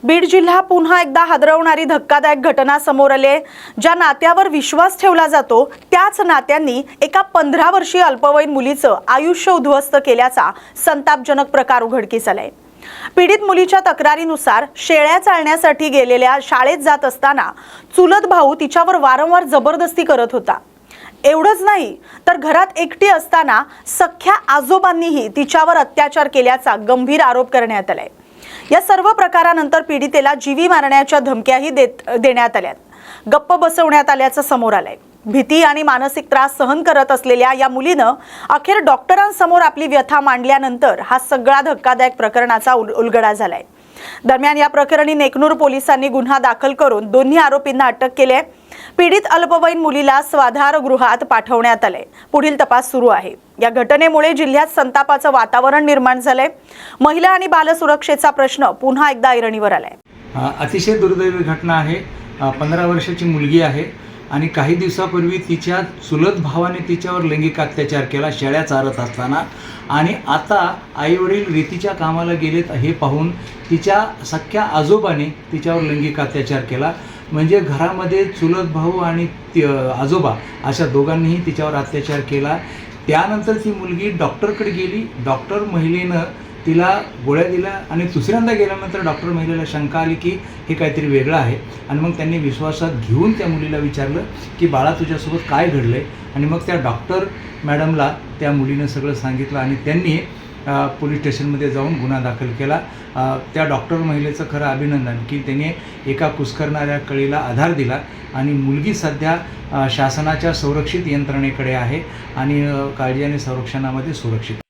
बीड जिल्हा पुन्हा एकदा हादरवणारी धक्कादायक घटना समोर आली। ज्या नात्यावर विश्वास ठेवला जातो त्याच नात्यांनी एका 15 वर्षीय अल्पवयीन मुलीचं आयुष्य उद्ध्वस्त केल्याचा संतापजनक प्रकार उघडकीस आलाय। पीडित मुलीच्या तक्रारीनुसार शेळ्या चालण्यासाठी गेलेल्या शाळेत जात असताना चुलत भाऊ तिच्यावर वारंवार जबरदस्ती करत होता। एवढंच नाही तर घरात एकटी असताना सख्या आजोबांनीही तिच्यावर अत्याचार केल्याचा गंभीर आरोप करण्यात आलाय। या सर्व प्रकारानंतर पीडितेला जीवी मारण्याच्या धमक्याही देण्यात आल्या, गप्प बसवण्यात आल्याचं समोर आलंय। भीती आणि मानसिक त्रास सहन करत असलेल्या या मुलीनं अखेर डॉक्टरांसमोर आपली व्यथा मांडल्यानंतर हा सगळा धक्कादायक प्रकरणाचा उलगडा झालाय। दरम्यान या प्रकरणी नेकनूर पोलिसांनी गुन्हा दाखल करून दोन्ही आरोपींना अटक केली आहे। पीडित अल्पवयीन मुलीला स्वाधार गृहात पाठवण्यात आले। पुढील तपास सुरू आहे। या घटनेमुळे जिल्ह्यात संतापाचं वातावरण निर्माण झालंय। महिला आणि बाल सुरक्षेचा प्रश्न पुन्हा एकदा ऐरणीवर आलाय। अतिशय दुर्दैवी घटना आहे। 15 वर्षाची मुलगी आहे आणि काही दिवसापूर्वी तिच्या चुलत भावाने तिच्यावर लैंगिक अत्याचार केला शेळ्या चारत असताना, आणि आता आईवडील रेतीच्या कामाला गेलेत हे पाहून तिच्या सख्या आजोबाने तिच्यावर लैंगिक अत्याचार केला। म्हणजे घरामध्ये चुलत भाऊ आणि आजोबा अशा दोघांनीही तिच्यावर अत्याचार केला। त्यानंतर ती मुलगी डॉक्टरकडे गेली। डॉक्टर महिलेनं तिला गोळ्या दिल्या आणि दुसऱ्यांदा गेल्यानंतर डॉक्टर महिलेला शंका आली की हे काहीतरी वेगळं आहे, आणि मग त्यांनी विश्वासात घेऊन त्या मुलीला विचारलं की बाळा तुझ्यासोबत काय घडलं आहे, आणि मग त्या डॉक्टर मॅडमला त्या मुलीनं सगळं सांगितलं आणि त्यांनी पोलीस स्टेशनमध्ये जाऊन गुन्हा दाखल केला। त्या डॉक्टर महिलेचं खरं अभिनंदन की त्याने एका कुस्करणाऱ्या कळीला आधार दिला आणि मुलगी सध्या शासनाच्या संरक्षित यंत्रणेकडे आहे आणि काळजी आणि संरक्षणामध्ये सुरक्षित आहे।